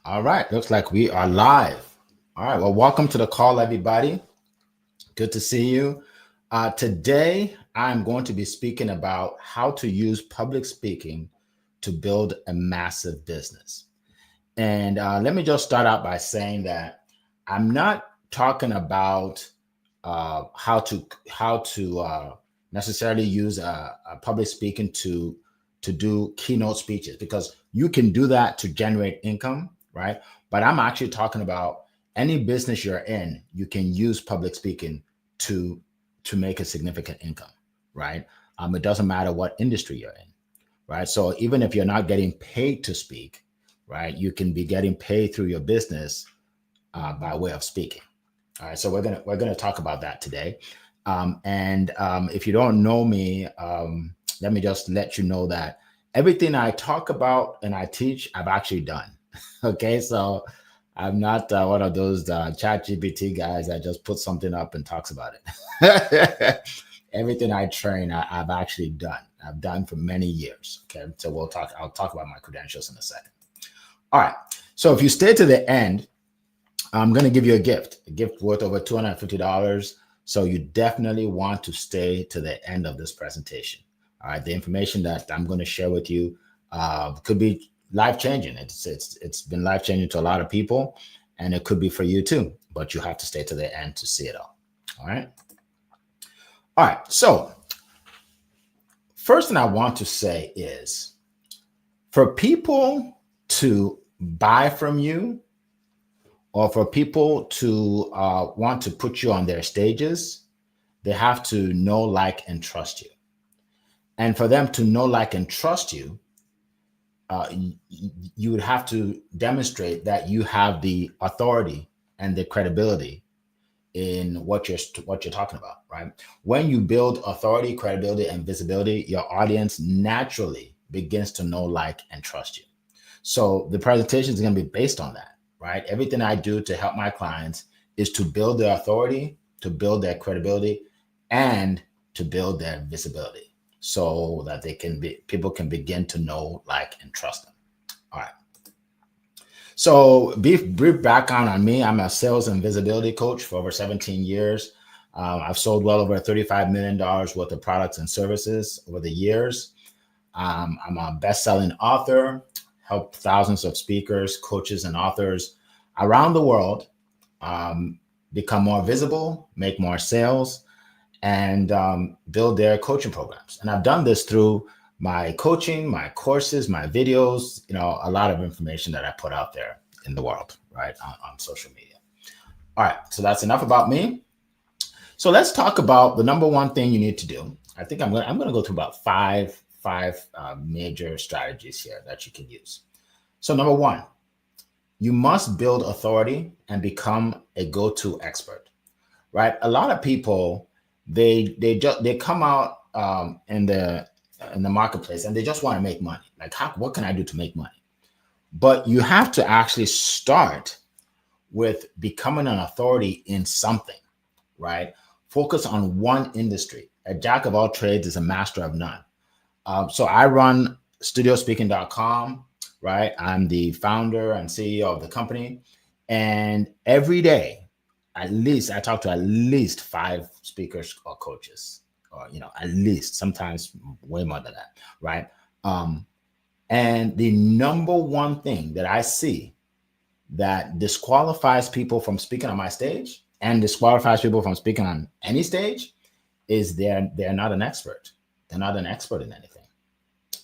All right, looks like we are live. All right, well, welcome to the call, everybody. Good to see you. Today, I'm going to be speaking about how to use public speaking to build a massive business. And let me just start out by saying that I'm not talking about how to necessarily use a public speaking to do keynote speeches because you can do that to generate income, right? But I'm actually talking about any business you're in, you can use public speaking to to make a significant income, right? It doesn't matter what industry you're in, right? So even if you're not getting paid to speak, right, you can be getting paid through your business by way of speaking. All right, so we're gonna talk about that today. And if you don't know me, let me just let you know that everything I talk about and I teach, I've actually done. Okay, so I'm not one of those chat GPT guys that just put something up and talks about it. Everything I train, I've actually done. I've done for many years. Okay, so we'll talk. I'll talk about my credentials in a second. All right. So if you stay to the end, I'm going to give you a gift worth over $250. So you definitely want to stay to the end of this presentation. All right. The information that I'm going to share with you could be life changing. It's been life changing to a lot of people, and it could be for you too. But you have to stay to the end to see it all. All right. All right. So first thing I want to say is for people to buy from you or for people to want to put you on their stages, they have to know, like, and trust you. And for them to know, like, and trust you, you would have to demonstrate that you have the authority and the credibility in what you're talking about, right? When you build authority, credibility, and visibility, your audience naturally begins to know, like, and trust you. So the presentation is going to be based on that, right? Everything I do to help my clients is to build their authority, to build their credibility, and to build their visibility so that people can begin to know, like, and trust them. All right. So brief background on me. I'm a sales and visibility coach for over 17 years. I've sold well over $35 million worth of products and services over the years. I'm a best-selling author, helped thousands of speakers, coaches, and authors around the world become more visible, make more sales, and build their coaching programs. And I've done this through my coaching, my courses, my videos, a lot of information that I put out there in the world, right, on social media. All right, so that's enough about me. So let's talk about the number one thing you need to do. I think I'm going to go through about five major strategies here that you can use. So number one, you must build authority and become a go-to expert, right? A lot of people, they come out in the marketplace and they just want to make money. Like, what can I do to make money? But you have to actually start with becoming an authority in something, right? Focus on one industry. A jack of all trades is a master of none. So I run studiospeaking.com, right? I'm the founder and CEO of the company. And every day, at least I talk to at least 5 speakers or coaches, or, at least, sometimes way more than that, right? And the number one thing that I see that disqualifies people from speaking on my stage and disqualifies people from speaking on any stage is they're not an expert. They're not an expert in anything,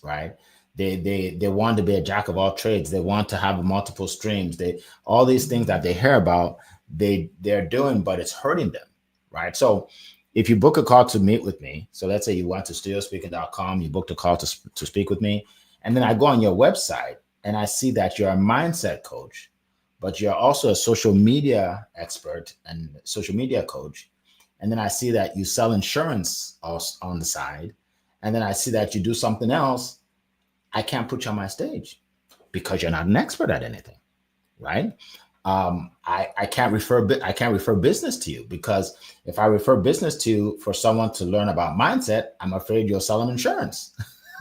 right? They want to be a jack of all trades. They want to have multiple streams. All these things that they hear about, they're doing, but it's hurting them, right? So if you book a call to meet with me, so let's say you went to studiospeaking.com, you booked a call to speak with me, and then I go on your website and I see that you're a mindset coach, but you're also a social media expert and social media coach. And then I see that you sell insurance on the side. And then I see that you do something else. I can't put you on my stage because you're not an expert at anything, right? I can't refer business to you because if I refer business to you for someone to learn about mindset, I'm afraid you'll sell them insurance,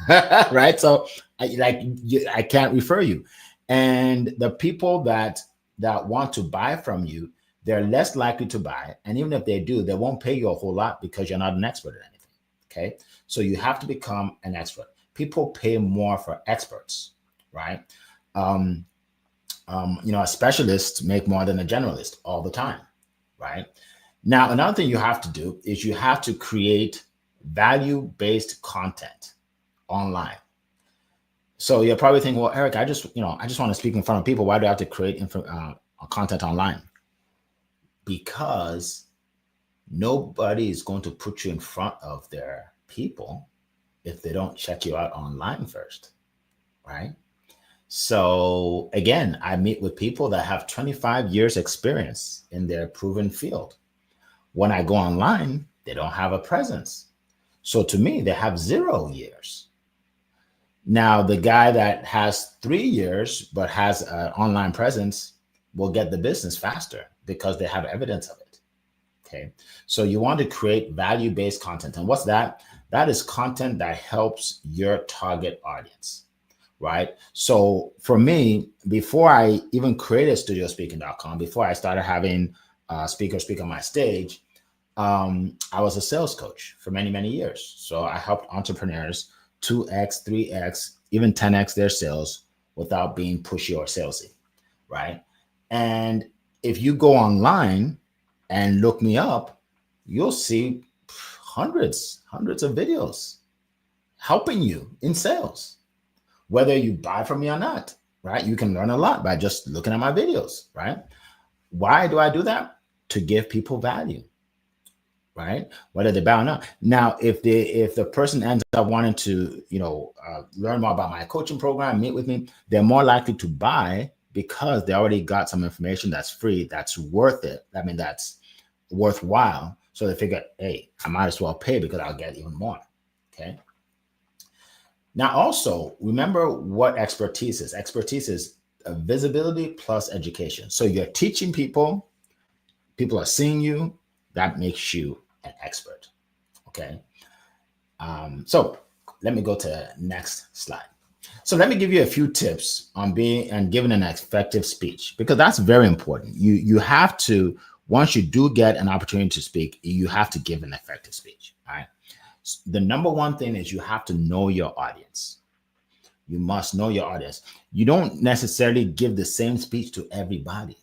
right? So I can't refer you. And the people that want to buy from you, they're less likely to buy. And even if they do, they won't pay you a whole lot because you're not an expert at anything. Okay. So you have to become an expert. People pay more for experts, right? Um, a specialist make more than a generalist all the time, right? Now, another thing you have to do is you have to create value-based content online. So you're probably thinking, well, Eric, I just want to speak in front of people. Why do I have to create content online? Because nobody is going to put you in front of their people if they don't check you out online first, right? So again, I meet with people that have 25 years experience in their proven field. When I go online, they don't have a presence. So to me, they have 0 years. Now, the guy that has 3 years but has an online presence will get the business faster because they have evidence of it. Okay. So you want to create value-based content. And what's that? That is content that helps your target audience, right? So for me, before I even created studiospeaking.com, before I started having speakers speak on my stage, I was a sales coach for many, many years. So I helped entrepreneurs 2x, 3x, even 10x their sales without being pushy or salesy, right? And if you go online and look me up, you'll see hundreds of videos helping you in sales, whether you buy from me or not, right? You can learn a lot by just looking at my videos, right? Why do I do that? To give people value, right? Whether they buy or not. Now, if the person ends up wanting to, learn more about my coaching program, meet with me, they're more likely to buy because they already got some information that's free, that's worth it. I mean, that's worthwhile. So they figure, hey, I might as well pay because I'll get even more. Okay. Now, also remember what expertise is. Expertise is visibility plus education. So you're teaching people, people are seeing you, that makes you an expert. Okay. So let me go to the next slide. So let me give you a few tips on being and giving an effective speech, because that's very important. You have to, once you do get an opportunity to speak, you have to give an effective speech. All right. So the number one thing is you have to know your audience. You must know your audience. You don't necessarily give the same speech to everybody,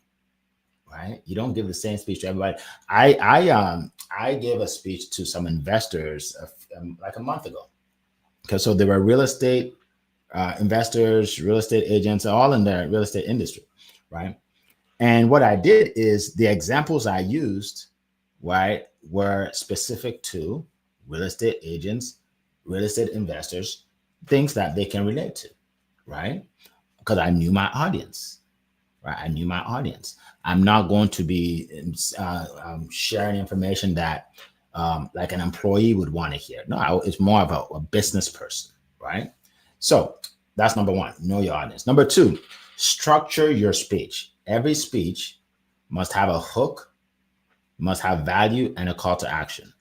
right? You don't give the same speech to everybody. I gave a speech to some investors like a month ago. Okay, so there were real estate investors, real estate agents, all in the real estate industry, right? And what I did is the examples I used, right, were specific to real estate agents, real estate investors, things that they can relate to, right? Because I knew my audience, right? I knew my audience. I'm not going to be sharing information that like an employee would want to hear. No, it's more of a business person, right? So that's number one, know your audience. Number two, structure your speech. Every speech must have a hook, must have value, and a call to action.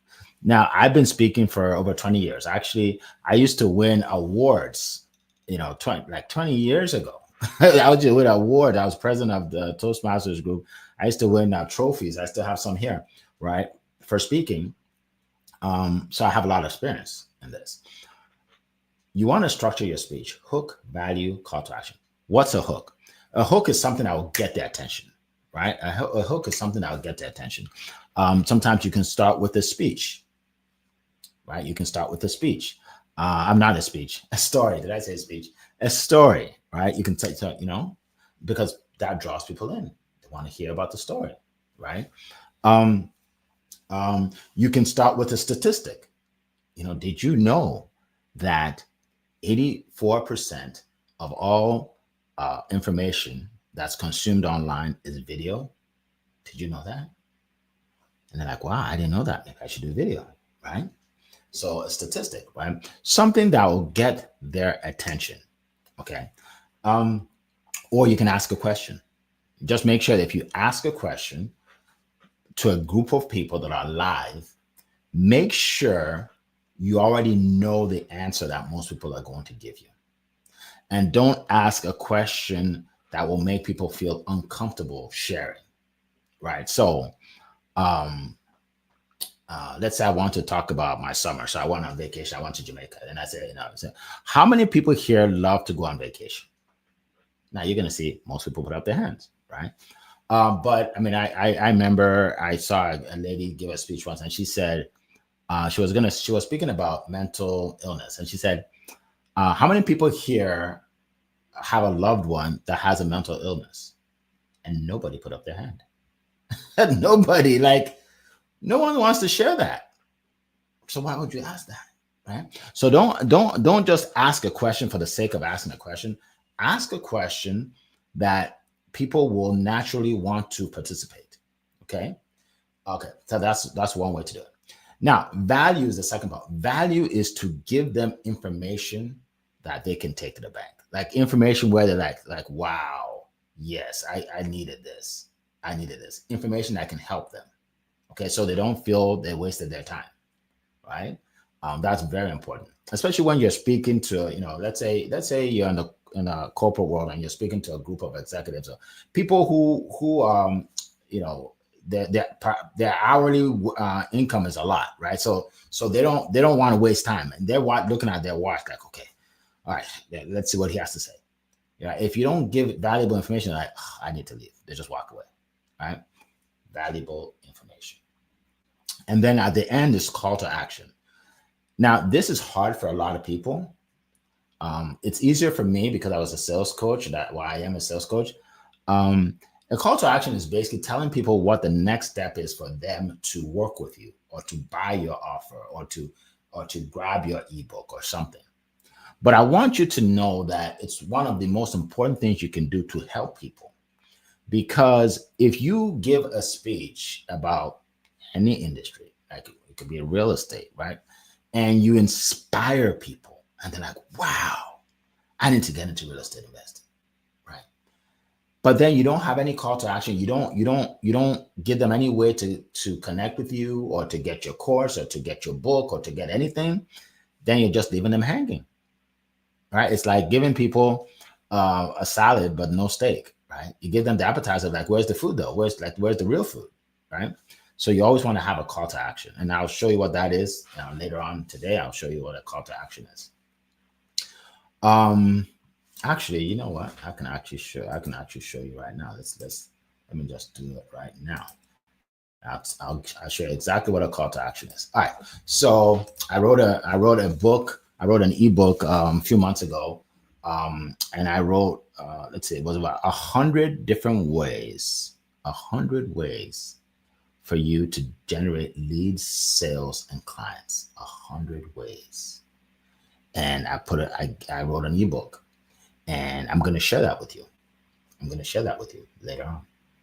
Now, I've been speaking for over 20 years. Actually, I used to win awards, 20 years ago. I would just win awards. I was president of the Toastmasters group. I used to win trophies. I still have some here, right, for speaking. So I have a lot of experience in this. You want to structure your speech: hook, value, call to action. What's a hook? A hook is something that will get their attention, right? A hook is something that will get their attention. Sometimes you can start with a speech, right? You can start with a speech. I'm not a speech, a story. Did I say speech? A story, right? You can say, because that draws people in. They want to hear about the story, right? You can start with a statistic. Did you know that 84% of all information that's consumed online is video? Did you know that? And they're like, wow, I didn't know that. Maybe I should do video, right? So a statistic, right? Something that will get their attention, okay? Or you can ask a question. Just make sure that if you ask a question to a group of people that are live, make sure you already know the answer that most people are going to give you. And don't ask a question that will make people feel uncomfortable sharing, right? So, um, let's say I want to talk about my summer. So I went on vacation. I went to Jamaica, and I said, how many people here love to go on vacation? Now you're going to see most people put up their hands, right? But I mean, I remember I saw a lady give a speech once, and she said she was speaking about mental illness, and she said, how many people here have a loved one that has a mental illness? And nobody put up their hand. Nobody, like, no one wants to share that. So why would you ask that, right? So don't just ask a question for the sake of asking a question. Ask a question that people will naturally want to participate. Okay. So that's one way to do it. Now, value is the second part. Value is to give them information that they can take to the bank, like information where they're like, wow, yes, I needed this. I needed this information that can help them. Okay, so they don't feel they wasted their time, right? That's very important, especially when you're speaking to, let's say you're in a corporate world and you're speaking to a group of executives or people who you know their hourly income is a lot, right? So they don't want to waste time, and they're looking at their watch like, okay, all right, let's see what he has to say. Yeah, if you don't give valuable information, like, oh, I need to leave, they just walk away, right? Valuable information. And then at the end is call to action. Now, this is hard for a lot of people. It's easier for me because I was a sales coach. I am a sales coach. A call to action is basically telling people what the next step is for them to work with you, or to buy your offer, or to grab your ebook or something. But I want you to know that it's one of the most important things you can do to help people. Because if you give a speech about any industry, like it could be real estate, right? And you inspire people, and they're like, wow, I need to get into real estate investing, right? But then you don't have any call to action. You don't give them any way to connect with you, or to get your course, or to get your book, or to get anything. Then you're just leaving them hanging, right? It's like giving people a salad but no steak, right? You give them the appetizer, like, where's the food though? Where's the real food, right? So you always want to have a call to action, and I'll show you what that is later on today. I'll show you what a call to action is. Actually, you know what? I can actually show you right now. Let me just do it right now. I'll show you exactly what a call to action is. All right. So I wrote a book. I wrote an ebook a few months ago, and I wrote let's see, it was about 100 different ways, 100 ways for you to generate leads, sales, and clients. 100 ways. And I wrote an ebook, and I'm going to share that with you. I'm going to share that with you later on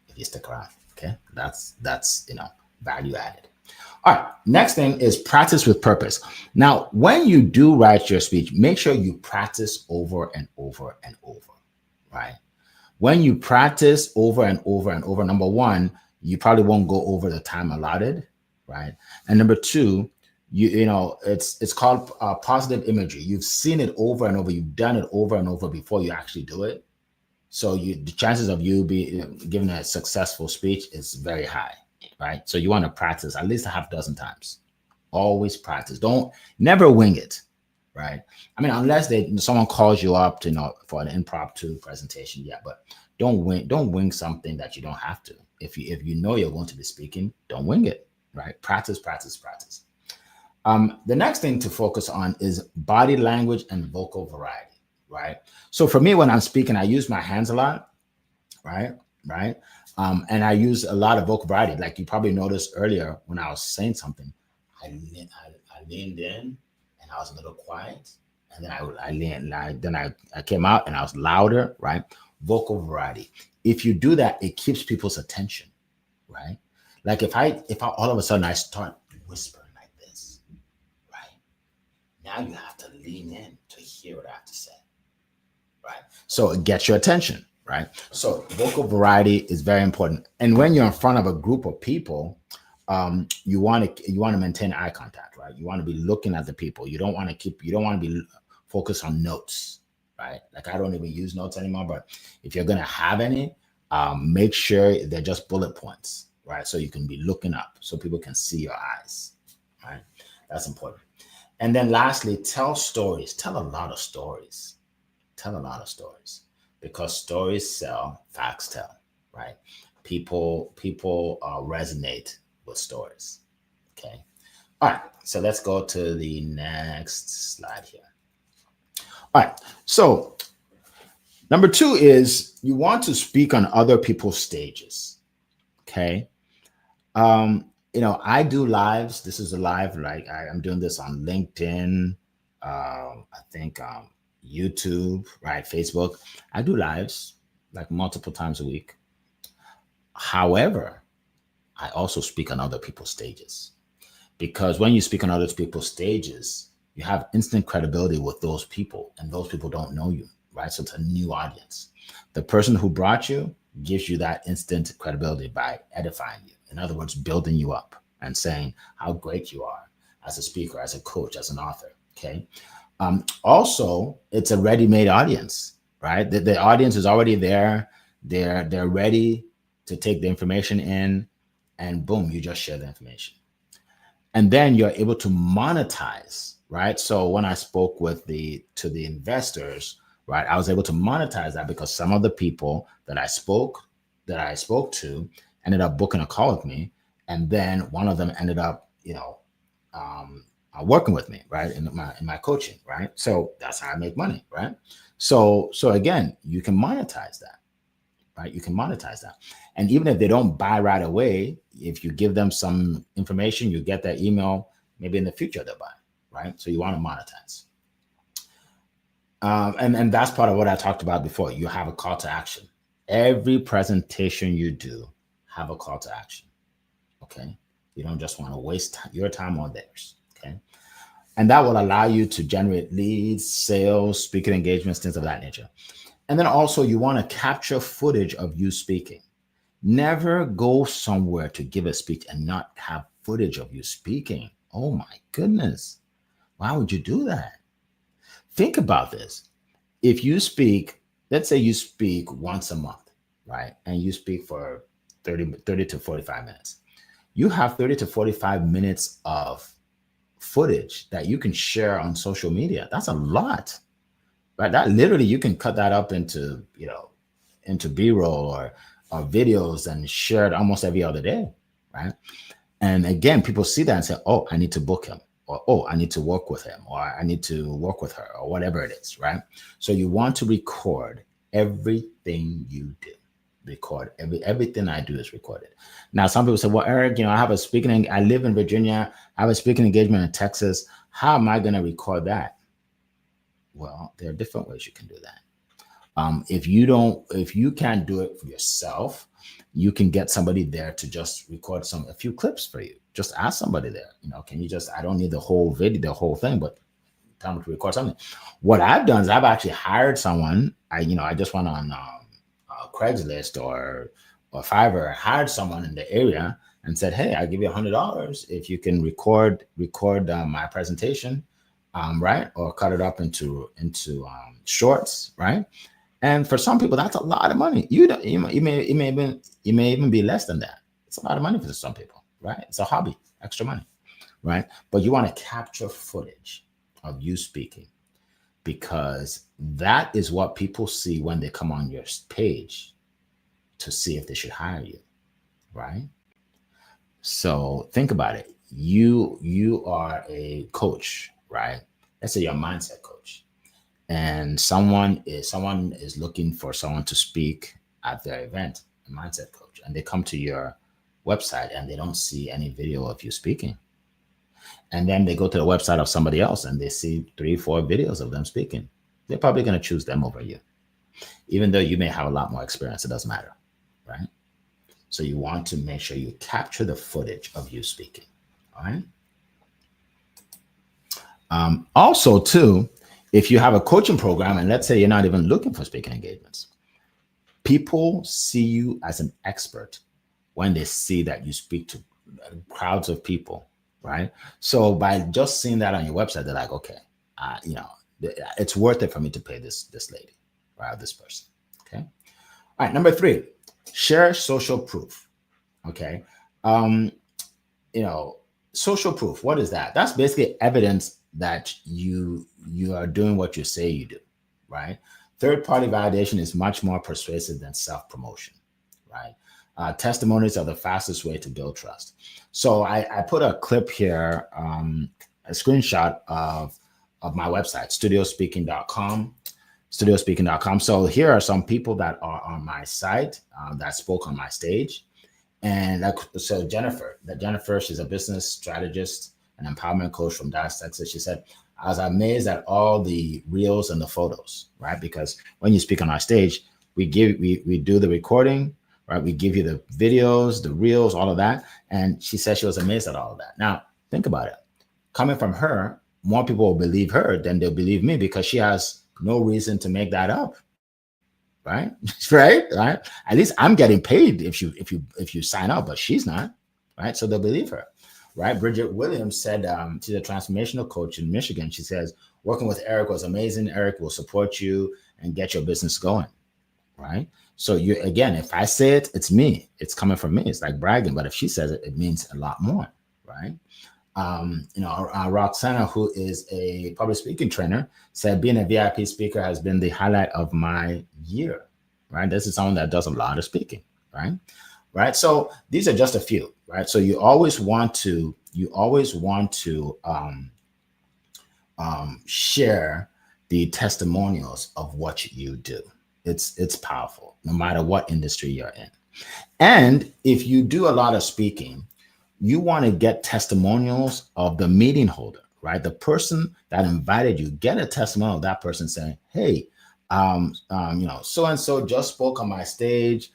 if you stick around. Okay, that's value added. All right, next thing is practice with purpose. Now, when you do write your speech, make sure you practice over and over and over, right? When you practice over and over and over, number one, you probably won't go over the time allotted, right? And number two, it's called positive imagery. You've seen it over and over. You've done it over and over before you actually do it. So the chances of you giving a successful speech is very high, right? So you want to practice at least a half dozen times. Always practice. Never wing it, right? I mean, unless someone calls you up to for an impromptu presentation, yeah. But don't wing something that you don't have to. If you know you're going to be speaking, don't wing it, right? Practice, practice, practice. The next thing to focus on is body language and vocal variety, right? So for me, when I'm speaking, I use my hands a lot, right? And I use a lot of vocal variety. Like you probably noticed earlier when I was saying something, I leaned in and I was a little quiet, and then I came out and I was louder, right? Vocal variety. If you do that, it keeps people's attention, right? Like if I all of a sudden I start whispering like this, right? Now you have to lean in to hear what I have to say, right? So it gets your attention, right? So vocal variety is very important. And when you're in front of a group of people, you want to maintain eye contact, right? You want to be looking at the people. You don't want to be focused on notes, right? Like I don't even use notes anymore, but if you're going to have any, make sure they're just bullet points, right? So you can be looking up so people can see your eyes, right? That's important. And then lastly, tell stories. Tell a lot of stories. Tell a lot of stories because stories sell, facts tell, right? People resonate with stories. Okay. All right. So let's go to the next slide here. All right. So number two is you want to speak on other people's stages. Okay. I do lives. This is a live, like I'm doing this on LinkedIn, I think YouTube, right? Facebook. I do lives like multiple times a week. However, I also speak on other people's stages because when you speak on other people's stages, you have instant credibility with those people, and those people don't know you, right? So it's a new audience. The person who brought you gives you that instant credibility by edifying you. In other words, building you up and saying how great you are as a speaker, as a coach, as an author. Okay. Also, it's a ready-made audience, right? The audience is already there. They're ready to take the information in, and boom, you just share the information. And then you're able to monetize, right? So when I spoke to the investors, right, I was able to monetize that because some of the people that I spoke to ended up booking a call with me, and then one of them ended up, working with me, right, in my coaching, right. So that's how I make money, right. So again, you can monetize that, right? You can monetize that. And even if they don't buy right away, if you give them some information, you get their email, maybe in the future they'll buy, right? So you want to monetize. And that's part of what I talked about before. You have a call to action. Every presentation you do, have a call to action, okay? You don't just want to waste your time or theirs, okay? And that will allow you to generate leads, sales, speaking engagements, things of that nature. And then also you want to capture footage of you speaking. Never go somewhere to give a speech and not have footage of you speaking. Oh my goodness. Why would you do that? Think about this. If you speak, let's say you speak once a month, right? And you speak for 30 to 45 minutes. You have 30 to 45 minutes of footage that you can share on social media. That's a lot. Right, that literally you can cut that up into B-roll or videos and share it almost every other day, right? And again, people see that and say, "Oh, I need to book him," or "Oh, I need to work with him," or "I need to work with her," or whatever it is, right? So you want to record everything you do. Record everything I do is recorded. Now, some people say, "Well, Eric, I live in Virginia. I have a speaking engagement in Texas. How am I going to record that?" Well, there are different ways you can do that. If you can't do it for yourself, you can get somebody there to just record a few clips for you. Just ask somebody there, can you I don't need the whole video, the whole thing, but tell me to record something. What I've done is I've actually hired someone. I just went on Craigslist or Fiverr, hired someone in the area and said, "Hey, I'll give you $100 if you can record my presentation." Right, or cut it up into shorts, right? And for some people, that's a lot of money. You may even be less than that. It's a lot of money for some people, right? It's a hobby, extra money, right? But you want to capture footage of you speaking because that is what people see when they come on your page to see if they should hire you, right? So think about it. You are a coach, right? Let's say you're a mindset coach, and someone is looking for someone to speak at their event, a mindset coach, and they come to your website and they don't see any video of you speaking. And then they go to the website of somebody else and they see 3-4 videos of them speaking. They're probably going to choose them over you. Even though you may have a lot more experience, it doesn't matter, right? So you want to make sure you capture the footage of you speaking, all right? Also, too, if you have a coaching program, and let's say you're not even looking for speaking engagements, people see you as an expert when they see that you speak to crowds of people, right? So by just seeing that on your website, they're like, okay, It's worth it for me to pay this lady, right? This person. Okay. All right. Number 3, share social proof. Okay. Um, you know, social proof. What is that? That's basically evidence that you are doing what you say you do, right? Third party validation is much more persuasive than self promotion, right? Testimonies are the fastest way to build trust. So I put a clip here, a screenshot of my website, studiospeaking.com. Studiospeaking.com. So here are some people that are on my site that spoke on my stage. And so Jennifer, she's a business strategist and empowerment coach from Dallas, Texas. She said, I was amazed at all the reels and the photos, right? Because when you speak on our stage, we do the recording, right? We give you the videos, the reels, all of that. And she said she was amazed at all of that. Now, think about it. Coming from her, more people will believe her than they'll believe me because she has no reason to make that up. Right? Right? At least I'm getting paid if you sign up, but she's not, right? So they'll believe her, right? Bridget Williams said she's a transformational coach in Michigan. She says working with Eric was amazing. Eric will support you and get your business going, right? So you again, if I say it, it's me. It's coming from me. It's like bragging, but if she says it, it means a lot more, right? Roxana, who is a public speaking trainer, said being a VIP speaker has been the highlight of my year, right? This is someone that does a lot of speaking, right? So these are just a few, right? So you always want to share the testimonials of what you do. It's powerful, no matter what industry you're in. And if you do a lot of speaking, you want to get testimonials of the meeting holder, right? The person that invited you, get a testimonial of that person saying, hey, so-and-so just spoke on my stage.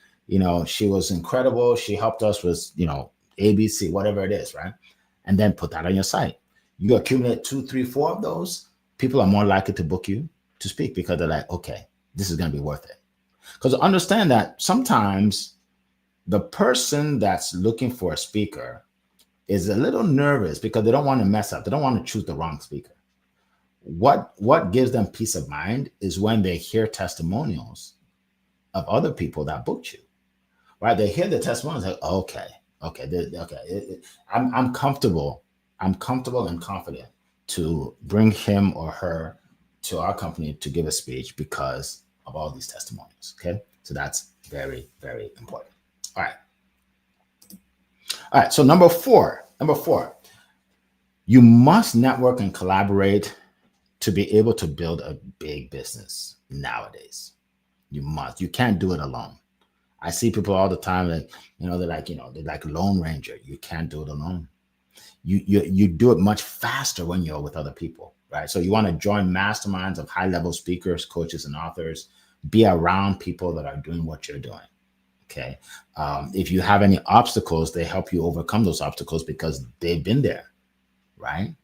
She was incredible. She helped us with, ABC, whatever it is, right? And then put that on your site. You accumulate 2, 3, 4 of those, people are more likely to book you to speak because they're like, okay, this is going to be worth it. Because understand that sometimes the person that's looking for a speaker is a little nervous because they don't want to mess up. They don't want to choose the wrong speaker. What gives them peace of mind is when they hear testimonials of other people that booked you, right? They hear the testimonials like, okay. I'm comfortable. I'm comfortable and confident to bring him or her to our company to give a speech because of all these testimonials. Okay, so that's very, very important. All right. So number four, you must network and collaborate to be able to build a big business nowadays. You must. You can't do it alone. I see people all the time that, they're like Lone Ranger. You can't do it alone. You do it much faster when you're with other people, right? So you want to join masterminds of high-level speakers, coaches, and authors. Be around people that are doing what you're doing. Okay. If you have any obstacles, they help you overcome those obstacles because they've been there, right?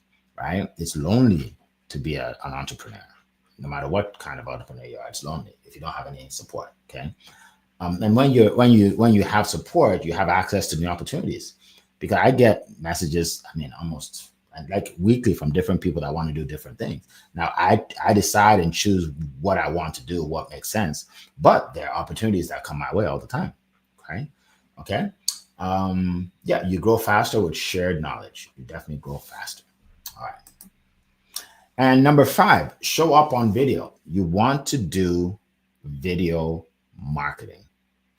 It's lonely to be an entrepreneur. No matter what kind of entrepreneur you are, it's lonely if you don't have any support. Okay. And when you have support, you have access to new opportunities. Because I get messages, almost like weekly from different people that want to do different things. Now I decide and choose what I want to do, what makes sense. But there are opportunities that come my way all the time. Okay. You grow faster with shared knowledge. You definitely grow faster. All right. And number 5, show up on video. You want to do video marketing.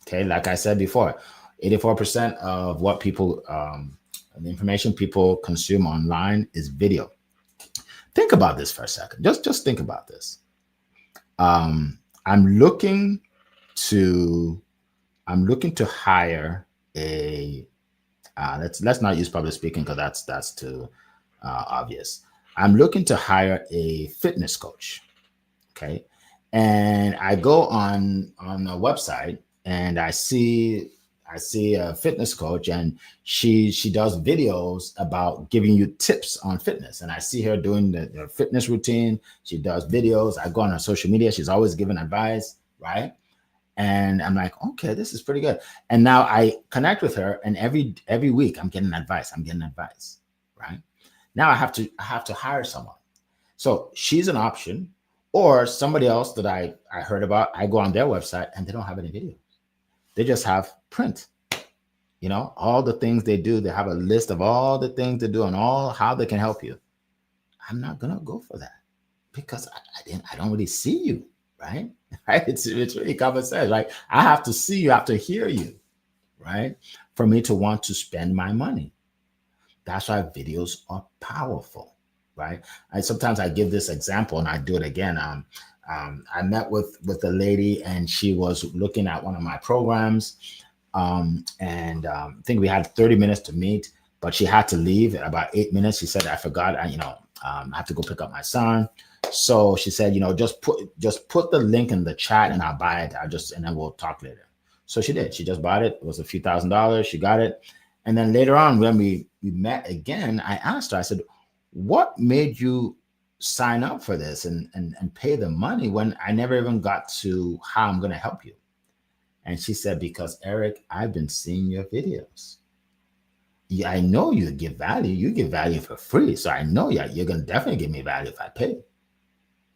Okay. Like I said before, 84% of what people, the information people consume online is video. Think about this for a second. Just think about this. I'm looking to hire a. Let's not use public speaking because that's too obvious. I'm looking to hire a fitness coach. Okay, and I go on a website and I see a fitness coach and she does videos about giving you tips on fitness. And I see her doing the fitness routine. She does videos. I go on her social media. She's always giving advice, right? And I'm like, okay, this is pretty good. And now I connect with her and every week I'm getting advice, right? Now I have to hire someone. So she's an option. Or somebody else that I heard about, I go on their website and they don't have any videos. They just have print. All the things they do. They have a list of all the things they do and all how they can help you. I'm not gonna go for that because I don't really see you, right? Right? It's really common sense, right? I have to see you, I have to hear you, right? For me to want to spend my money. That's why videos are powerful, right? Sometimes I give this example and I do it again. I met with a lady and she was looking at one of my programs, and I think we had 30 minutes to meet, but she had to leave at about 8 minutes. She said, "I forgot. I have to go pick up my son." So she said, just put the link in the chat and I'll buy it. And then we'll talk later. So she did. She just bought it. It was a few $1,000s. She got it. And then later on, when we met again, I asked her, I said, "What made you sign up for this and pay the money when I never even got to how I'm going to help you?" And she said, "Because Eric, I've been seeing your videos. Yeah, I know you give value. You give value for free. So I know you're going to definitely give me value if I pay."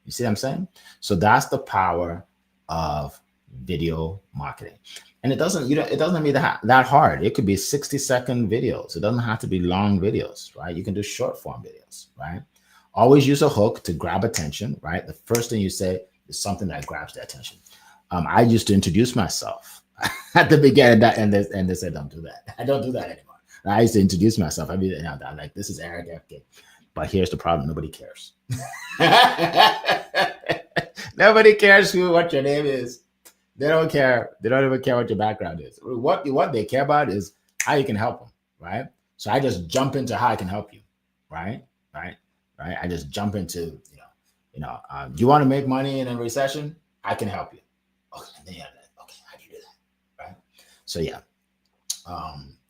You see what I'm saying? So that's the power of video marketing. And it doesn't be that hard. It could be 60-second videos. It doesn't have to be long videos, right? You can do short form videos, right? Always use a hook to grab attention, right? The first thing you say is something that grabs their attention. I used to introduce myself at the beginning, and they said, "Don't do that." I don't do that anymore. I used to introduce myself. I'm like, "This is Eric FK." But here's the problem: nobody cares. Nobody cares what your name is. They don't care. They don't even care what your background is. What they care about is how you can help them, right? So I just jump into how I can help you, right? I just jump into, you want to make money in a recession? I can help you. Okay, okay, how do you do that, right? So yeah,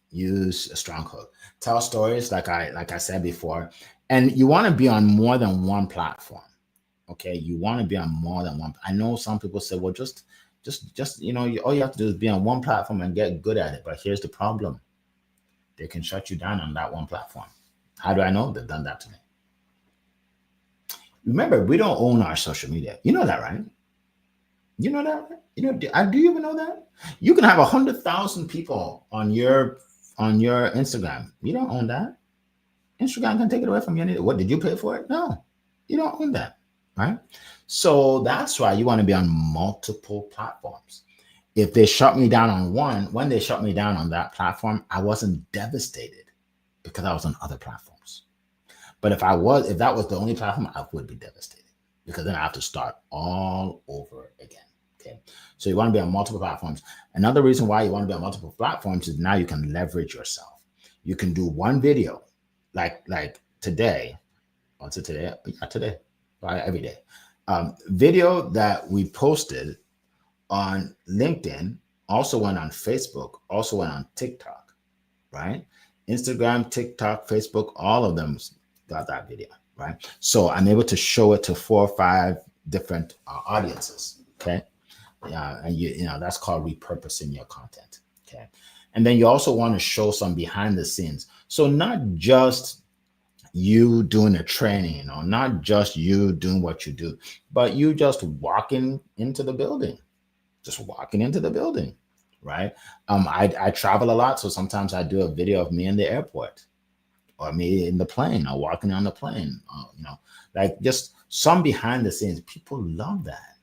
use a strong hook. Tell stories, like I said before, and you want to be on more than one platform. Okay, you want to be on more than one. I know some people say, "Well, just all you have to do is be on one platform and get good at it." But here's the problem: they can shut you down on that one platform. How do I know? They've done that to me. Remember, we don't own our social media. You know that, right? You know that, right? Do you even know that? You can have 100,000 people on your Instagram. You don't own that. Instagram can take it away from you. What, did you pay for it? No, you don't own that, right? So that's why you want to be on multiple platforms. If they shut me down on one, when they shut me down on that platform, I wasn't devastated because I was on other platforms. But if that was the only platform, I would be devastated because then I have to start all over again. Okay. So you want to be on multiple platforms. Another reason why you want to be on multiple platforms is now you can leverage yourself. You can do one video like today. What's it today? Yeah, today. Every day. Video that we posted on LinkedIn, also went on Facebook, also went on TikTok, right? Instagram, TikTok, Facebook, all of them got that video, right? So I'm able to show it to 4 or 5 different audiences, okay? Yeah, and that's called repurposing your content, okay? And then you also want to show some behind the scenes. So not just you doing a training or not just you doing what you do, but you just walking into the building, right? I travel a lot, so sometimes I do a video of me in the airport or me in the plane or walking on the plane, like just some behind the scenes. People love that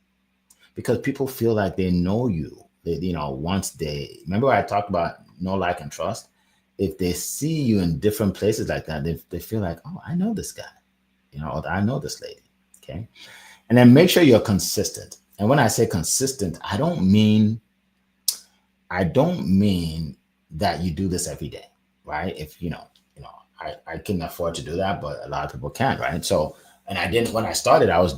because people feel like they know you. Once they remember I talked about know, like, and trust. If they see you in different places like that, they feel like, "Oh, I know this guy, or I know this lady." Okay. And then make sure you're consistent. And when I say consistent, I don't mean that you do this every day, right? If I can afford to do that, but a lot of people can't, right? So, and I didn't when I started. I was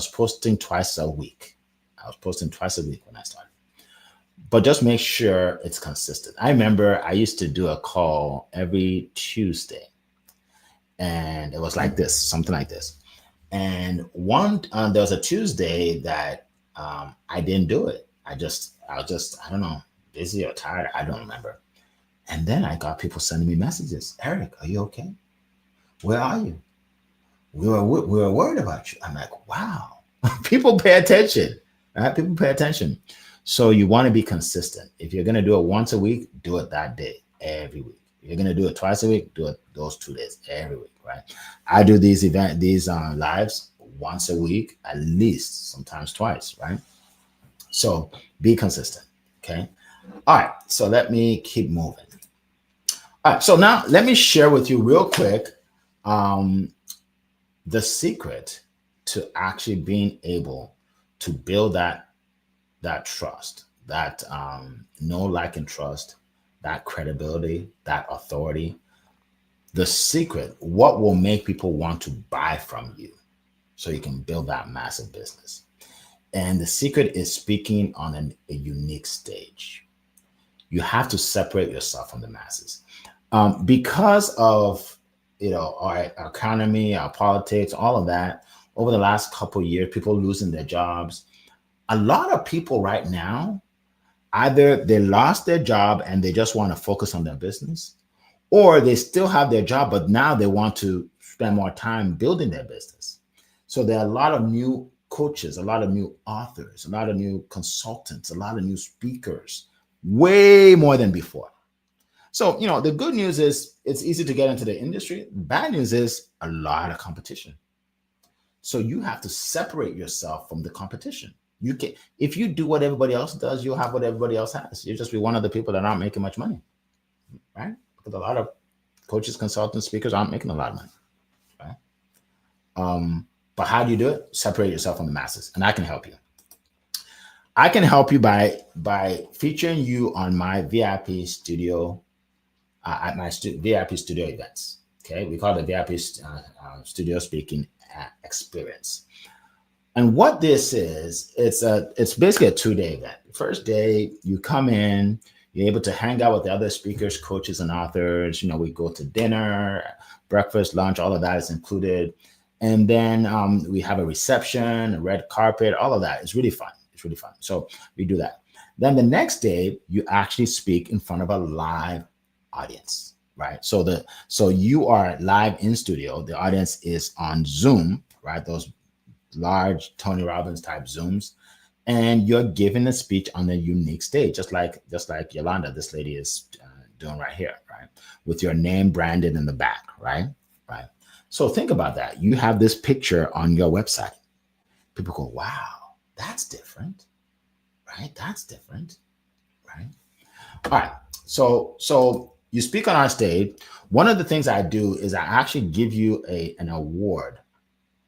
posting twice a week. I was posting twice a week when I started. But just make sure it's consistent. I remember I used to do a call every Tuesday, and it was like this, something like this. And there was a Tuesday that I didn't do it. I was just, I don't know, busy or tired. I don't remember. And then I got people sending me messages. "Eric, are you okay? Where are you? we were worried about you. I'm like, wow, people pay attention, right? People pay attention. So you want to be consistent. If you're going to do it once a week, do it that day, every week. If you're going to do it twice a week, do it those 2 days, every week, right? I do these lives once a week, at least, sometimes twice, right? So be consistent. Okay. All right. So let me keep moving. All right. So now let me share with you real quick um, the secret to actually being able to build that trust, that know, like, and trust, that credibility, that authority. The secret, what will make people want to buy from you so you can build that massive business. And the secret is speaking on a unique stage. You have to separate yourself from the masses. Because of our economy, our politics, all of that, over the last couple of years, people losing their jobs. A lot of people right now, either they lost their job and they just want to focus on their business, or they still have their job, but now they want to spend more time building their business. So there are a lot of new coaches, a lot of new authors, a lot of new consultants, a lot of new speakers, way more than before. So, the good news is it's easy to get into the industry. The bad news is a lot of competition. So you have to separate yourself from the competition. You can, if you do what everybody else does, you'll have what everybody else has. You'll just be one of the people that aren't making much money, right? Because a lot of coaches, consultants, speakers aren't making a lot of money, right? But how do you do it? Separate yourself from the masses, and I can help you. I can help you by featuring you on my VIP studio at my VIP studio events. Okay, we call it the VIP studio speaking experience. And what this is, it's basically a 2-day event. First day, you come in, you're able to hang out with the other speakers, coaches, and authors. We go to dinner, breakfast, lunch, all of that is included. And then we have a reception, a red carpet, all of that. It's really fun. It's really fun. So we do that. Then the next day, you actually speak in front of a live audience, right? So you are live in studio. The audience is on Zoom, right? Those large Tony Robbins type Zooms, and you're giving a speech on a unique stage, just like Yolanda, this lady is doing right here, right? With your name branded in the back, right? Right. So think about that. You have this picture on your website. People go, wow, that's different, right? That's different, right? All right. So you speak on our stage. One of the things I do is I actually give you an award,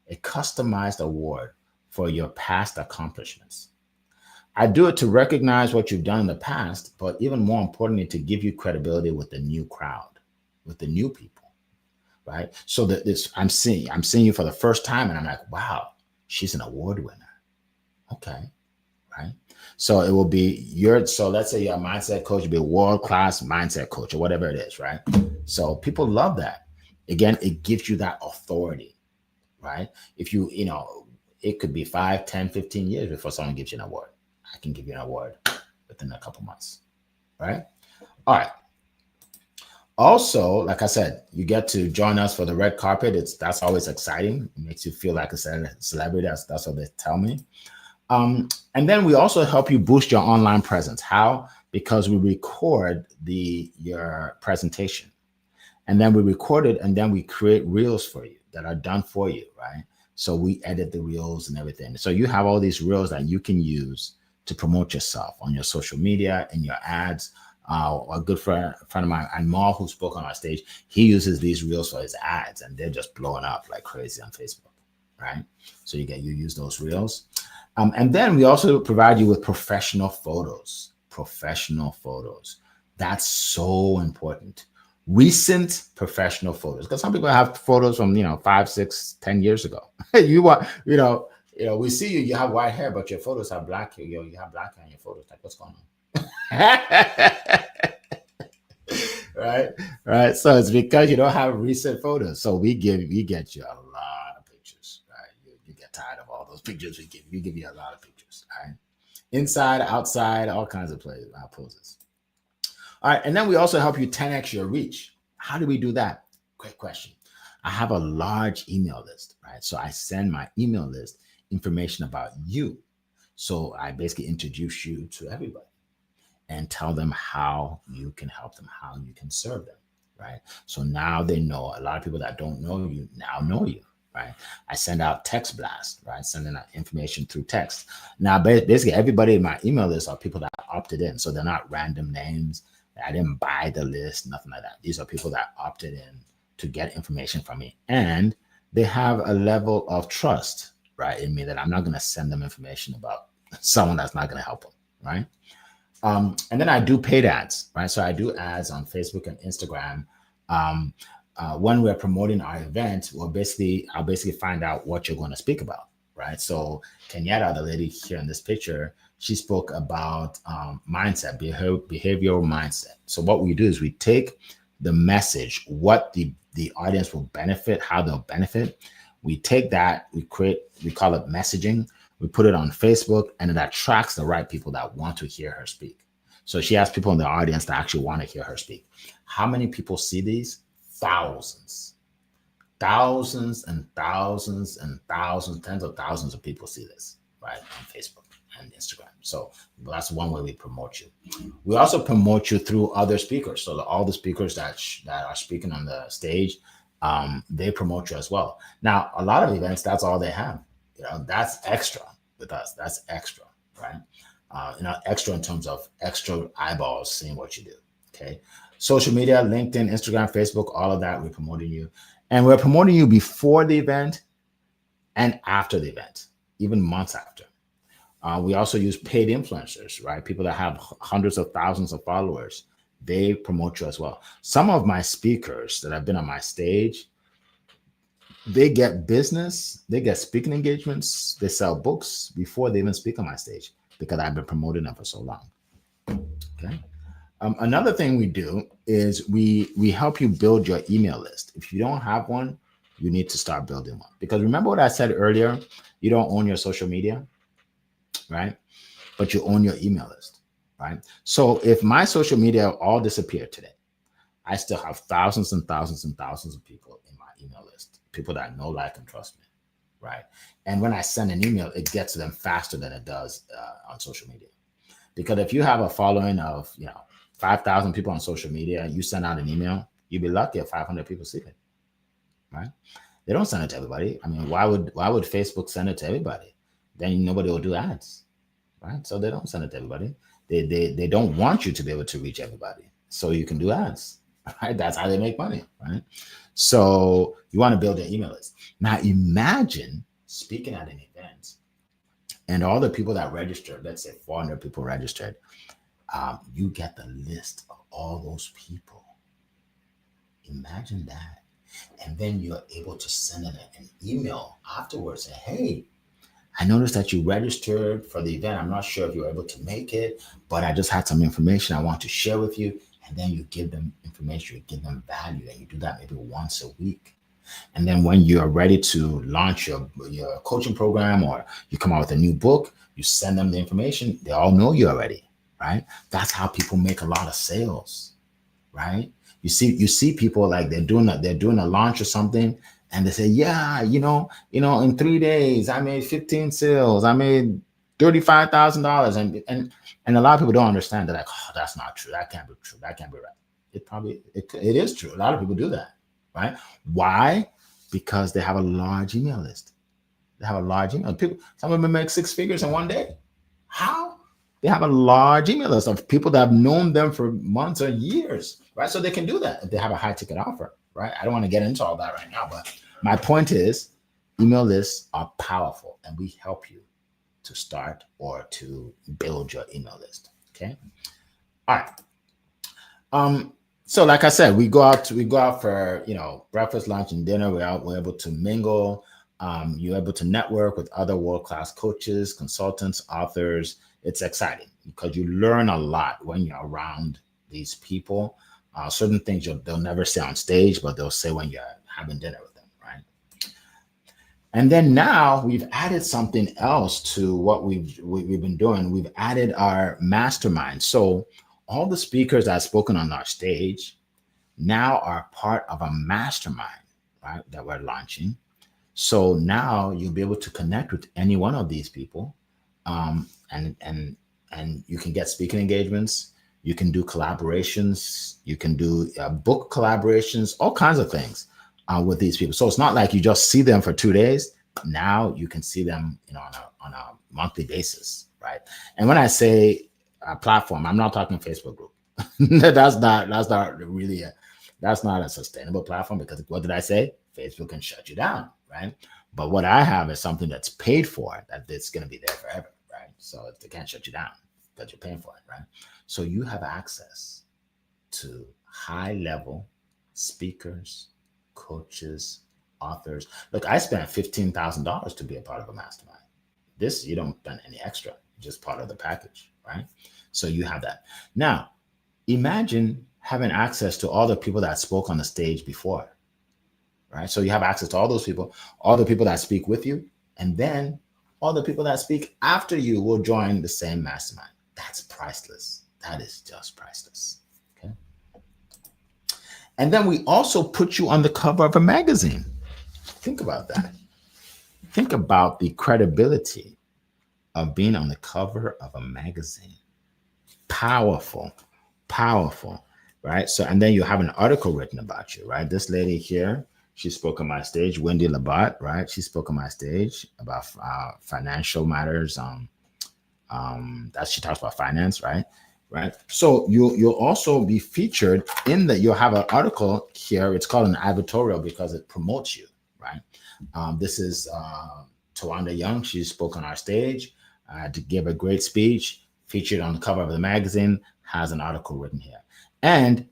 a customized award for your past accomplishments. I do it to recognize what you've done in the past, but even more importantly, to give you credibility with the new crowd, with the new people, right? So that I'm seeing you for the first time, and I'm like, wow, she's an award winner. Okay, right? So it will be so let's say you're a mindset coach, you'll be a world-class mindset coach or whatever it is, right? So people love that. Again, it gives you that authority, right? If it could be 5, 10, 15 years before someone gives you an award. I can give you an award within a couple months, right? All right. Also, like I said, you get to join us for the red carpet. That's always exciting. It makes you feel like a celebrity. That's what they tell me. And then we also help you boost your online presence. How? Because we record your presentation, and then we record it, and then we create reels for you that are done for you, right? So we edit the reels and everything. So you have all these reels that you can use to promote yourself on your social media and your ads. A good friend of mine, Anmol, who spoke on our stage, he uses these reels for his ads, and they're just blowing up like crazy on Facebook, right? So you use those reels. And then we also provide you with professional photos. Professional photos. That's so important. Recent professional photos, because some people have photos from 5, 6, 10 years ago. You want we see you have white hair, but your photos have black hair. You have black hair in your photos. Like, what's going on? Right. So it's because you don't have recent photos. So we get you a lot of pictures, right? You get tired of all those pictures we give. We give you a lot of pictures, right? Inside, outside, all kinds of poses. All right, and then we also help you 10x your reach. How do we do that? Great question. I have a large email list, right? So I send my email list information about you. So I basically introduce you to everybody and tell them how you can help them, how you can serve them, right? So now they know. A lot of people that don't know you now know you, right? I send out text blasts, right? Sending out information through text. Now, basically, everybody in my email list are people that opted in. So they're not random names. I didn't buy the list, nothing like that. These are people that opted in to get information from me. And they have a level of trust, right, in me that I'm not going to send them information about someone that's not going to help them, right? And then I do paid ads, right? So I do ads on Facebook and Instagram. Um, when we're promoting our event, I'll basically find out what you're going to speak about, right? So Kenyatta, the lady here in this picture, she spoke about mindset, behavioral mindset. So what we do is we take the message, what the audience will benefit, how they'll benefit. We take that, we call it messaging. We put it on Facebook, and it attracts the right people that want to hear her speak. So she has people in the audience that actually want to hear her speak. How many people see these? Thousands, thousands and thousands and thousands, tens of thousands of people see this, right, on Facebook and Instagram. So that's one way we promote you. We also promote you through other speakers. So all the speakers that are speaking on the stage, they promote you as well. Now, a lot of events, that's all they have. That's extra with us. That's extra, right? Extra in terms of extra eyeballs seeing what you do. Okay. Social media, LinkedIn, Instagram, Facebook, all of that, we're promoting you. And we're promoting you before the event and after the event, even months after. We also use paid influencers, right? People that have hundreds of thousands of followers, they promote you as well. Some of my speakers that have been on my stage, they get business, they get speaking engagements, they sell books before they even speak on my stage because I've been promoting them for so long. Okay. Another thing we do is we help you build your email list. If you don't have one, you need to start building one. Because remember what I said earlier, you don't own your social media, right? But you own your email list, right? So if my social media all disappeared today, I still have thousands and thousands and thousands of people in my email list, people that know, like, and trust me, right? And when I send an email, it gets to them faster than it does on social media. Because if you have a following of 5,000 people on social media, you send out an email, you'd be lucky if 500 people see it, right? They don't send it to everybody. I mean, why would Facebook send it to everybody? Then nobody will do ads, right? So they don't send it to everybody. They don't want you to be able to reach everybody, so you can do ads, right? That's how they make money, right? So you want to build an email list. Now imagine speaking at an event and all the people that registered, let's say 400 people registered, you get the list of all those people. Imagine that. And then you're able to send an email afterwards and say, hey, I noticed that you registered for the event. I'm not sure if you were able to make it, but I just had some information I want to share with you. And then you give them information, you give them value, and you do that maybe once a week. And then when you're ready to launch your coaching program or you come out with a new book, you send them the information. They all know you already, right? That's how people make a lot of sales, right? You see people like they're doing a launch or something, and they say, yeah, in 3 days I made 15 sales, I made $35,000, and a lot of people don't understand. They're like, oh, that's not true. That can't be true. That can't be right. It is true. A lot of people do that, right? Why? Because they have a large email list. They have a large email. Some of them make 6 figures in one day. How? They have a large email list of people that have known them for months or years, right? So they can do that if they have a high ticket offer, right? I don't want to get into all that right now, but my point is email lists are powerful, and we help you to start or to build your email list. Okay. All right. So like I said, we go out for, breakfast, lunch, and dinner. We're able to mingle. You're able to network with other world-class coaches, consultants, authors. It's exciting because you learn a lot when you're around these people. Certain things they'll never say on stage, but they'll say when you're having dinner with them, right? And then now we've added something else to what we've been doing. We've added our mastermind. So all the speakers that have spoken on our stage now are part of a mastermind. right, that we're launching. So now you'll be able to connect with any one of these people, and you can get speaking engagements. You can do collaborations. You can do book collaborations, all kinds of things with these people. So it's not like you just see them for 2 days. Now you can see them, on a monthly basis, right? And when I say a platform, I'm not talking Facebook group. that's not really that's not a sustainable platform, because what did I say? Facebook can shut you down, right? But what I have is something that's paid for, that it's going to be there forever, right? So they can't shut you down because you're paying for it, right? So you have access to high level speakers, coaches, authors. Look, I spent $15,000 to be a part of a mastermind. This, you don't spend any extra, just part of the package, right? So you have that. Now, imagine having access to all the people that spoke on the stage before, right? So you have access to all those people, all the people that speak with you, and then all the people that speak after you will join the same mastermind. That's priceless. That is just priceless. Okay. And then we also put you on the cover of a magazine. Think about that. Think about the credibility of being on the cover of a magazine. Powerful, powerful, right? So, and then you have an article written about you, right? This lady here, she spoke on my stage, Wendy Labat, right? She spoke on my stage about financial matters. That she talks about finance, right? Right. So you'll also be featured in you'll have an article here. It's called an advertorial because it promotes you, right? This is Tawanda Young. She spoke on our stage to give a great speech, featured on the cover of the magazine, has an article written here. And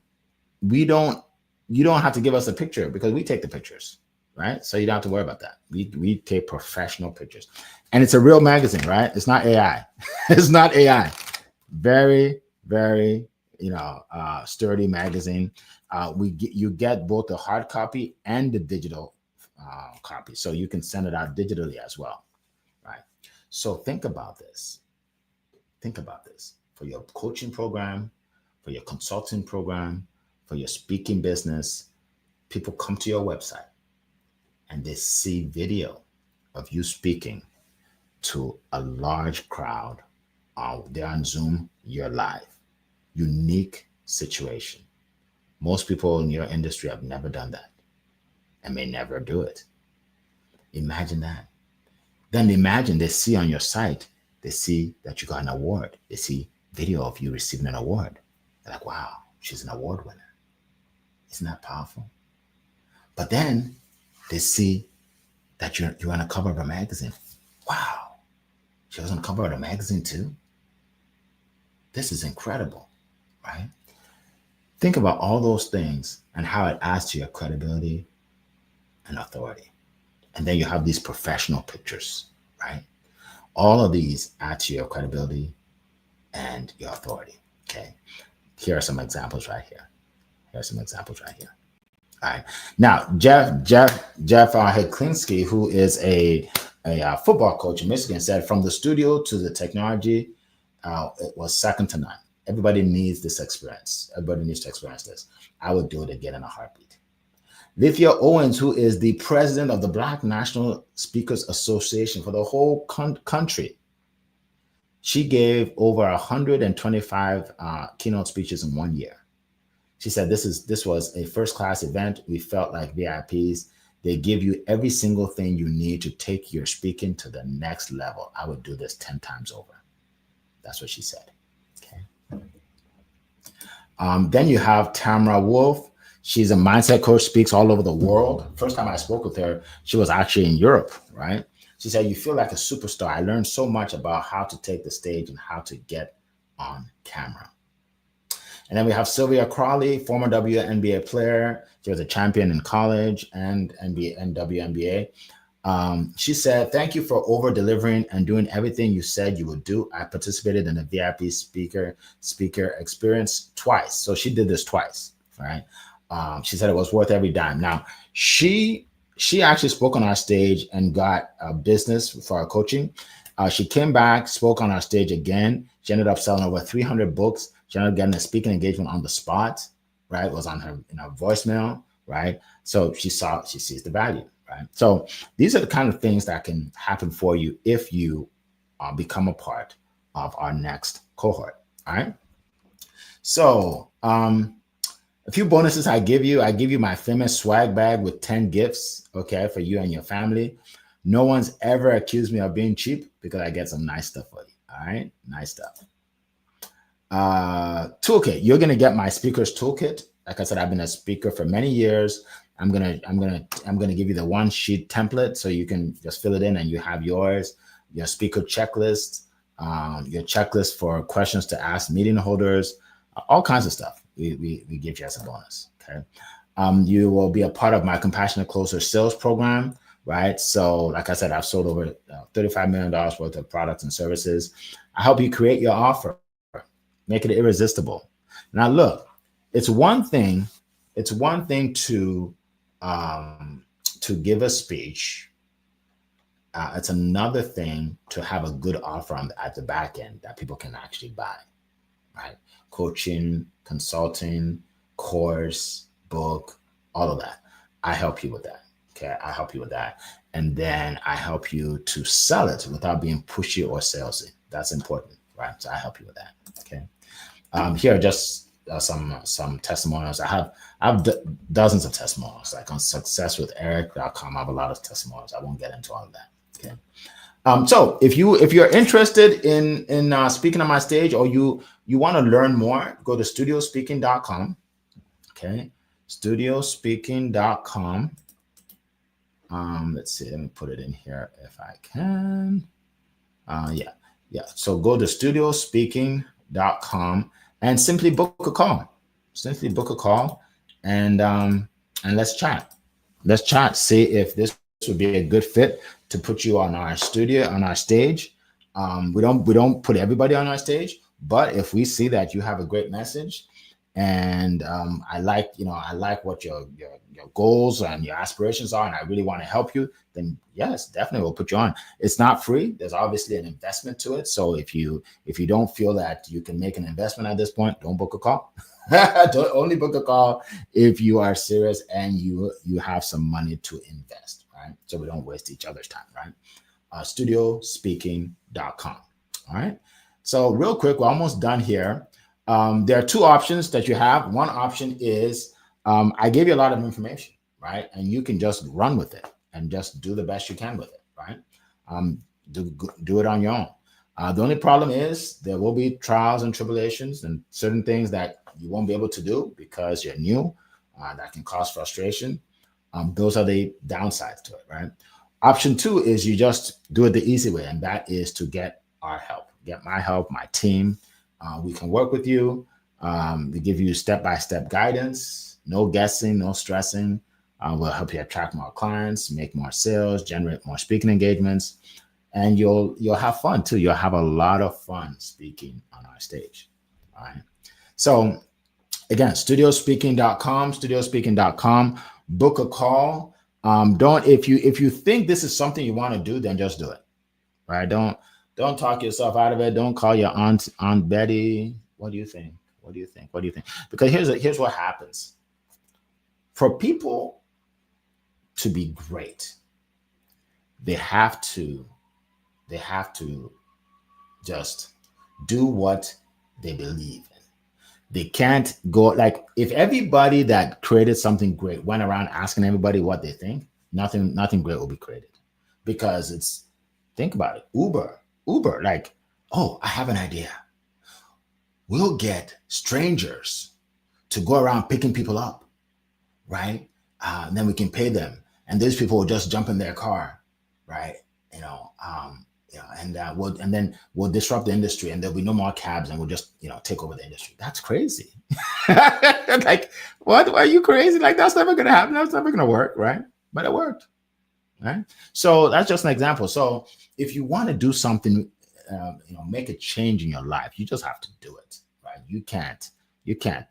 you don't have to give us a picture because we take the pictures, right? So you don't have to worry about that. We take professional pictures. And it's a real magazine, right? It's not AI. It's not AI. Very, very, sturdy magazine. You get both the hard copy and the digital copy. So you can send it out digitally as well, right? So think about this. Think about this for your coaching program, for your consulting program, for your speaking business. People come to your website and they see video of you speaking to a large crowd. They're on Zoom, you're live. Unique situation. Most people in your industry have never done that and may never do it. Imagine that. Then imagine they see on your site, they see that you got an award. They see video of you receiving an award. They're like, wow, she's an award winner. Isn't that powerful? But then they see that you're on the cover of a magazine. Wow, she was on the cover of the magazine too? This is incredible, right? Think about all those things and how it adds to your credibility and authority. And then you have these professional pictures, right? All of these add to your credibility and your authority, okay? Here are some examples right here. All right. Now, Jeff Heklinski, who is a football coach in Michigan, said, from the studio to the technology, it was second to none. Everybody needs this experience. Everybody needs to experience this. I would do it again in a heartbeat. Lithia Owens, who is the president of the Black National Speakers Association for the whole country, she gave over 125 keynote speeches in 1 year. She said, this was a first-class event. We felt like VIPs. They give you every single thing you need to take your speaking to the next level. I would do this 10 times over. That's what she said. Okay. Then you have Tamara Wolf. She's a mindset coach, speaks all over the world. First time I spoke with her, she was actually in Europe, right? She said, you feel like a superstar. I learned so much about how to take the stage and how to get on camera. And then we have Sylvia Crawley, former WNBA player. She was a champion in college and WNBA. She said, thank you for over delivering and doing everything you said you would do. I participated in the VIP speaker experience twice. So she did this twice, right? She said it was worth every dime. Now, she actually spoke on our stage and got a business for our coaching. She came back, spoke on our stage again. She ended up selling over 300 books. She ended up getting a speaking engagement on the spot, right? It was on her voicemail, right? So she sees the value, right? So these are the kind of things that can happen for you if you become a part of our next cohort. All right. So a few bonuses I give you my famous swag bag with 10 gifts, okay, for you and your family. No one's ever accused me of being cheap because I get some nice stuff for you. All right, nice stuff. Toolkit. You're gonna get my speaker's toolkit. Like I said, I've been a speaker for many years. I'm gonna give you the one sheet template so you can just fill it in and you have yours, your speaker checklist, your checklist for questions to ask meeting holders, all kinds of stuff. We give you as a bonus. Okay. You will be a part of my Compassionate Closer sales program, right? So, like I said, I've sold over $35 million worth of products and services. I help you create your offer, make it irresistible. Now, look, it's one thing to give a speech. It's another thing to have a good offer at the back end that people can actually buy, right? Coaching, consulting, course, book, all of that. I help you with that. Okay. I help you with that. And then I help you to sell it without being pushy or salesy. That's important, right? So I help you with that. Okay. Here are just some testimonials. I have dozens of testimonials, like on successwitheric.com. I have a lot of testimonials. I won't get into all of that. Okay. So if you're interested in speaking on my stage, or you want to learn more, go to studiospeaking.com. Okay. Studiospeaking.com. Let's see, let me put it in here if I can. Yeah. So go to studiospeaking.com and simply book a call. And let's chat. See if this would be a good fit to put you on our stage. We don't put everybody on our stage, but if we see that you have a great message, and I like what your goals and your aspirations are, and I really want to help you, then yes, definitely we'll put you on. It's not free. There's obviously an investment to it. So if you don't feel that you can make an investment at this point, don't book a call. Don't only book a call if you are serious and you have some money to invest, right? So we don't waste each other's time, right? Studiospeaking.com. All right. So real quick, we're almost done here. There are two options that you have. One option is I gave you a lot of information, right? And you can just run with it and just do the best you can with it, right? Do it on your own. The only problem is there will be trials and tribulations and certain things that you won't be able to do because you're new. That can cause frustration. Those are the downsides to it, right? Option two is you just do it the easy way, and that is to get our help, get my help, my team. We can work with you. We give you step-by-step guidance, no guessing, no stressing. We'll help you attract more clients, make more sales, generate more speaking engagements, and you'll have fun too. You'll have a lot of fun speaking on our stage. All right. So again, studiospeaking.com, book a call. If you think this is something you want to do, then just do it. Right? Don't talk yourself out of it. Don't call your aunt Betty. What do you think? Because here's what happens. For people to be great, they have to just do what they believe in. They can't go, like, if everybody that created something great went around asking everybody what they think, nothing great will be created. Because think about it. Uber, like, oh, I have an idea. We'll get strangers to go around picking people up, right? And then we can pay them, and these people will just jump in their car, right? And then we'll disrupt the industry, and there'll be no more cabs, and we'll just take over the industry. That's crazy. Like, what? Are you crazy? Like, that's never gonna happen. That's never gonna work, right? But it worked, right? So that's just an example. So if you want to do something, make a change in your life, you just have to do it, right? You can't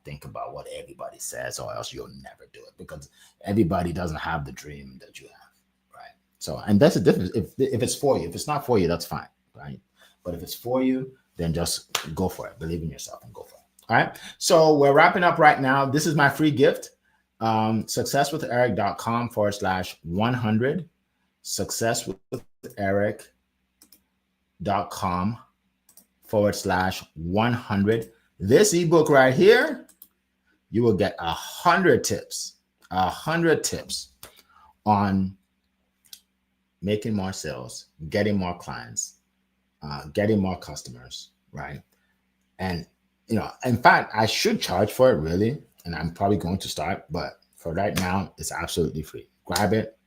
think about what everybody says, or else you'll never do it, because everybody doesn't have the dream that you have. So, and that's the difference. If it's for you, if it's not for you, that's fine, right? But if it's for you, then just go for it. Believe in yourself and go for it. All right. So we're wrapping up right now. This is my free gift. successwitheric.com/100, successwitheric.com/100. This ebook right here, you will get 100 tips on making more sales, getting more clients, getting more customers, right? And, in fact, I should charge for it, really. And I'm probably going to start, but for right now, it's absolutely free. Grab it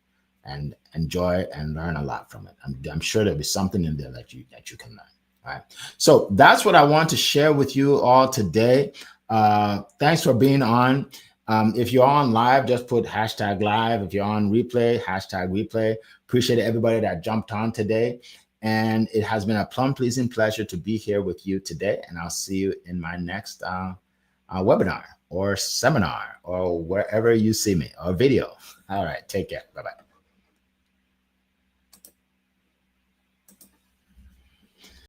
and enjoy and learn a lot from it. I'm sure there'll be something in there that you can learn. All right. So that's what I want to share with you all today. Thanks for being on. If you're on live, just put #live. If you're on replay, #replay. Appreciate everybody that jumped on today. And it has been a plum pleasing pleasure to be here with you today. And I'll see you in my next webinar or seminar or wherever you see me or video. All right. Take care. Bye-bye.